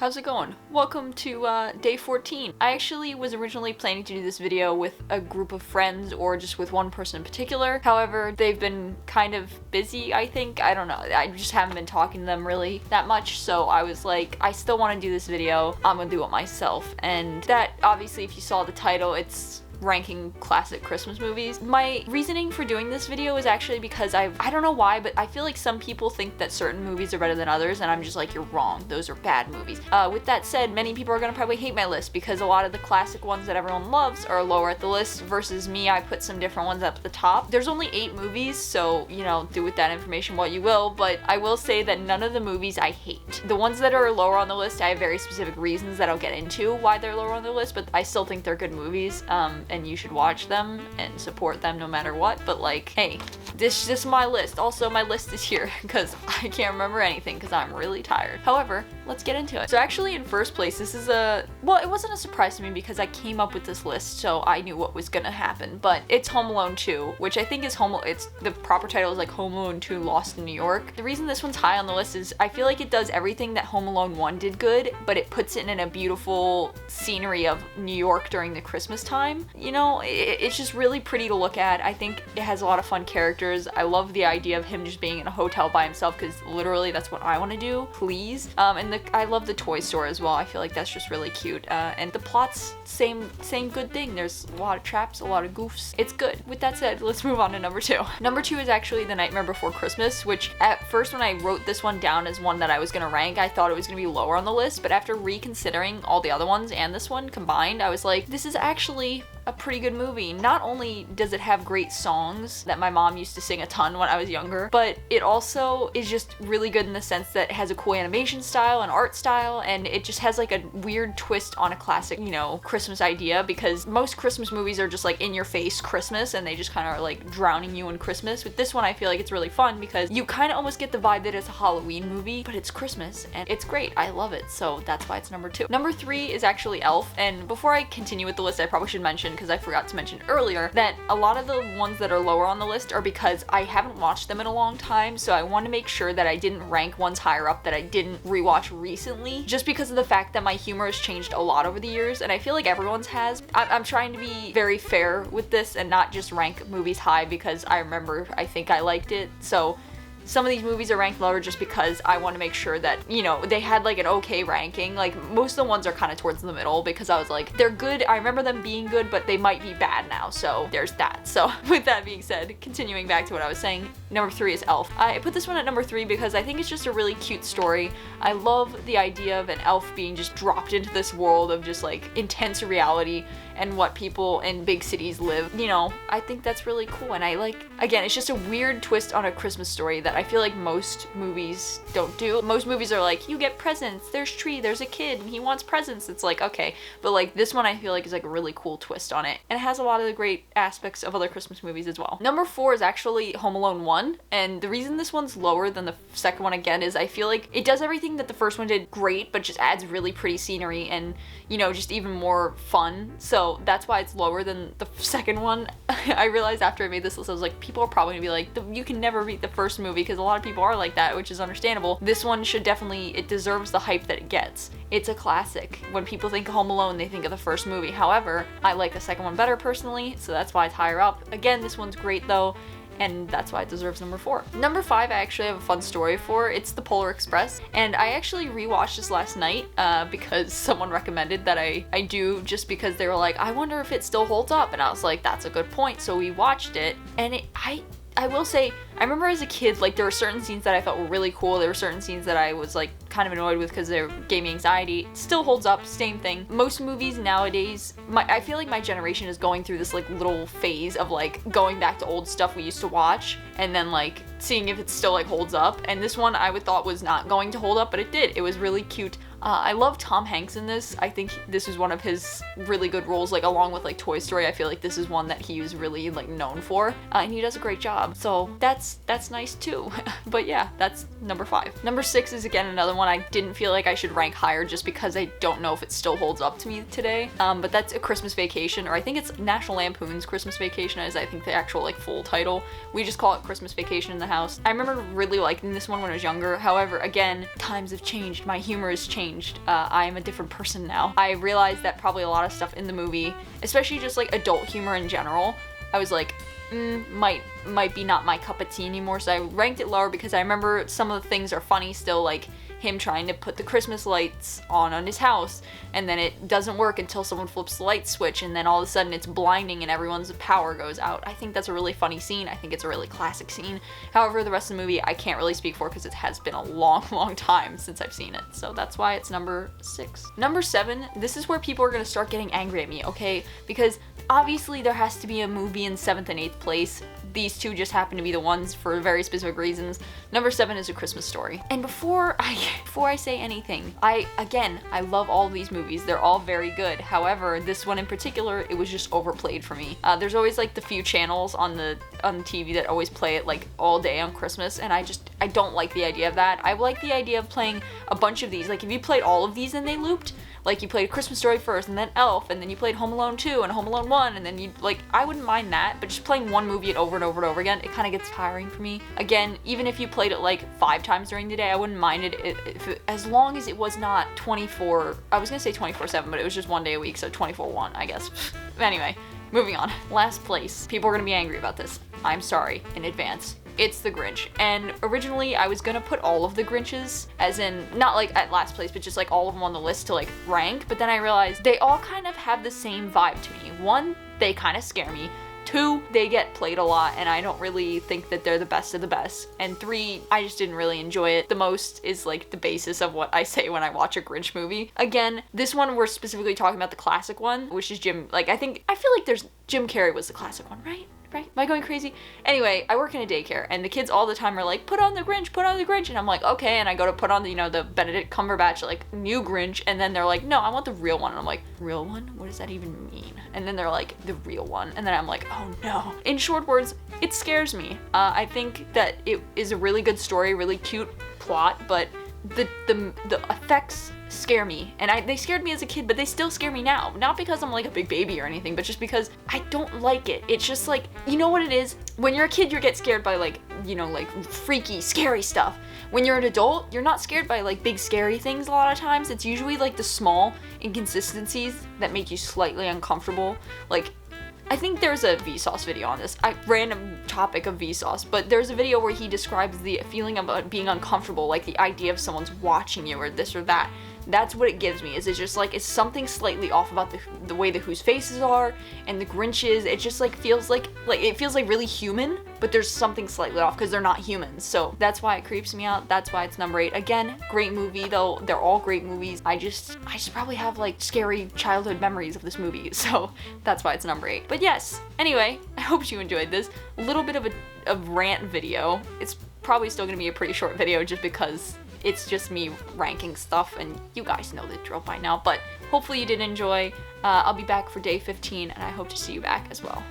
how's it going? Welcome to day 14. I actually was originally planning to do this video with a group of friends or just with one person in particular. However, they've been kind of busy, I think. I don't know. I just haven't been talking to them really that much, so I was like, I still want to do this video. I'm gonna do it myself. And that, obviously, if you saw the title, it's ranking classic Christmas movies. My reasoning for doing this video is actually because I don't know why, but I feel like some people think that certain movies are better than others, and I'm just like, you're wrong. Those are bad movies. With that said, many people are gonna probably hate my list because a lot of the classic ones that everyone loves are lower at the list versus me. I put some different ones up at the top. There's only 8 movies, so, you know, do with that information what you will, but I will say that none of the movies I hate. The ones that are lower on the list, I have very specific reasons that I'll get into why they're lower on the list, but I still think they're good movies, and you should watch them and support them no matter what. But like, hey, this is my list. Also, my list is here because I can't remember anything because I'm really tired. However, let's get into it. So actually, in first place, this is well, it wasn't a surprise to me because I came up with this list, so I knew what was gonna happen, but it's Home Alone 2, which I think is it's the proper title is like Home Alone 2 Lost in New York. The reason this one's high on the list is I feel like it does everything that Home Alone 1 did good, but it puts it in a beautiful scenery of New York during the Christmas time. You know, it's just really pretty to look at. I think it has a lot of fun characters. I love the idea of him just being in a hotel by himself because literally that's what I want to do, please. And I love the toy store as well. I feel like that's just really cute. And the plot's same good thing. There's a lot of traps, a lot of goofs. It's good. With that said, let's move on to number 2. Number 2 is actually The Nightmare Before Christmas, which at first when I wrote this one down as one that I was gonna rank, I thought it was gonna be lower on the list, but after reconsidering all the other ones and this one combined, I was like, this is actually a pretty good movie. Not only does it have great songs that my mom used to sing a ton when I was younger, but it also is just really good in the sense that it has a cool animation style and art style, and it just has like a weird twist on a classic, you know, Christmas idea, because most Christmas movies are just like in your face Christmas and they just kind of are like drowning you in Christmas. With this one, I feel like it's really fun because you kind of almost get the vibe that it's a Halloween movie, but it's Christmas and it's great. I love it, so that's why it's number 2. Number 3 is actually Elf, and before I continue with the list, I probably should mention, because I forgot to mention earlier, that a lot of the ones that are lower on the list are because I haven't watched them in a long time, so I want to make sure that I didn't rank ones higher up that I didn't rewatch recently, just because of the fact that my humor has changed a lot over the years, and I feel like everyone's has. I'm trying to be very fair with this and not just rank movies high because I think I liked it, so some of these movies are ranked lower just because I want to make sure that, you know, they had like an okay ranking. Like most of the ones are kind of towards the middle because I was like, they're good. I remember them being good, but they might be bad now. So there's that. So with that being said, continuing back to what I was saying, number 3 is Elf. I put this one at number 3 because I think it's just a really cute story. I love the idea of an elf being just dropped into this world of just like intense reality and what people in big cities live. You know, I think that's really cool, and I like, again, it's just a weird twist on a Christmas story that I feel like most movies don't do. Most movies are like, you get presents, there's tree, there's a kid, and he wants presents. It's like, okay, but like this one I feel like is like a really cool twist on it, and it has a lot of the great aspects of other Christmas movies as well. Number 4 is actually Home Alone 1, and the reason this one's lower than the second one again is I feel like it does everything that the first one did great, but just adds really pretty scenery and, you know, just even more fun. So that's why it's lower than the second one. I realized after I made this list, I was like, people are probably gonna be like, you can never beat the first movie, because a lot of people are like that, which is understandable. This one should definitely, it deserves the hype that it gets. It's a classic. When people think of Home Alone, they think of the first movie. However, I like the second one better personally, so that's why it's higher up. Again, this one's great though, and that's why it deserves number 4. Number 5, I actually have a fun story for. It's The Polar Express, and I actually rewatched this last night because someone recommended that I do, just because they were like, I wonder if it still holds up, and I was like, that's a good point. So we watched it, and I will say, I remember as a kid, like, there were certain scenes that I thought were really cool. There were certain scenes that I was, like, kind of annoyed with because they gave me anxiety. It still holds up, same thing. Most movies nowadays, I feel like my generation is going through this, like, little phase of, like, going back to old stuff we used to watch and then, like, seeing if it still, like, holds up. And this one I would thought was not going to hold up, but it did. It was really cute. I love Tom Hanks in this. I think this is one of his really good roles, like along with like Toy Story. I feel like this is one that he was really like known for, and he does a great job. So that's that's nice too. But yeah, that's number 5. Number 6 is again another one I didn't feel like I should rank higher just because I don't know if it still holds up to me today. But that's A Christmas Vacation, or I think it's National Lampoon's Christmas Vacation is I think the actual like full title. We just call it Christmas Vacation in the house. I remember really liking this one when I was younger. However, again, times have changed. My humor has changed. I am a different person now. I realized that probably a lot of stuff in the movie, especially just like adult humor in general, I was like, might be not my cup of tea anymore, so I ranked it lower because I remember some of the things are funny still, like him trying to put the Christmas lights on his house, and then it doesn't work until someone flips the light switch, and then all of a sudden it's blinding and everyone's power goes out. I think that's a really funny scene. I think it's a really classic scene. However, the rest of the movie I can't really speak for because it has been a long time since I've seen it, so that's why it's number 6. Number 7, this is where people are gonna start getting angry at me, okay? Because obviously there has to be a movie in 7th and 8th place. These two just happen to be the ones for very specific reasons. Number 7 is A Christmas Story. And before I say anything, I love all of these movies. They're all very good. However, this one in particular, it was just overplayed for me. There's always like the few channels on the TV that always play it like all day on Christmas, and I don't like the idea of that. I like the idea of playing a bunch of these. Like if you played all of these and they looped, like you played Christmas Story first and then Elf, and then you played Home Alone 2 and Home Alone 1, and then you like, I wouldn't mind that, but just playing one movie over and over and over again, it kind of gets tiring for me. Again, even if you played it like 5 times during the day, I wouldn't mind it as long as it was not 24, I was gonna say 24/7, but it was just one day a week, so 24/1, I guess. Anyway, moving on. Last place. People are gonna be angry about this. I'm sorry in advance. It's The Grinch. And originally I was gonna put all of the Grinches, as in, not like at last place, but just like all of them on the list to like rank, but then I realized they all kind of have the same vibe to me. 1, they kind of scare me. 2, they get played a lot and I don't really think that they're the best of the best. And 3, I just didn't really enjoy it. The most is like the basis of what I say when I watch a Grinch movie. Again, this one we're specifically talking about the classic one, which is I feel like there's Jim Carrey was the classic one, right? Am I going crazy? Anyway, I work in a daycare and the kids all the time are like, put on the Grinch, put on the Grinch. And I'm like, okay. And I go to put on the, the Benedict Cumberbatch, like new Grinch. And then they're like, no, I want the real one. And I'm like, real one? What does that even mean? And then they're like, the real one. And then I'm like, oh no. In short words, it scares me. I think that it is a really good story, really cute plot, but the effects scare me, and they scared me as a kid, but they still scare me now. Not because I'm like a big baby or anything, but just because I don't like it. It's just like, you know what it is? When you're a kid, you get scared by like, like freaky, scary stuff. When you're an adult, you're not scared by like big scary things a lot of times. It's usually like the small inconsistencies that make you slightly uncomfortable. Like, I think there's a Vsauce video on this. Random topic of Vsauce, but there's a video where he describes the feeling of being uncomfortable, like the idea of someone's watching you or this or that. That's what it gives me, is it's just like, it's something slightly off about the way the Who's faces are and the Grinches. It just like feels like it feels like really human, but there's something slightly off because they're not humans. So that's why it creeps me out. That's why it's number 8. Again, great movie though. They're all great movies. I just probably have like scary childhood memories of this movie. So that's why it's number 8. But yes, anyway, I hope you enjoyed this. A little bit of a rant video. It's probably still gonna be a pretty short video just because it's just me ranking stuff, and you guys know the drill by now, but hopefully you did enjoy. I'll be back for day 15, and I hope to see you back as well.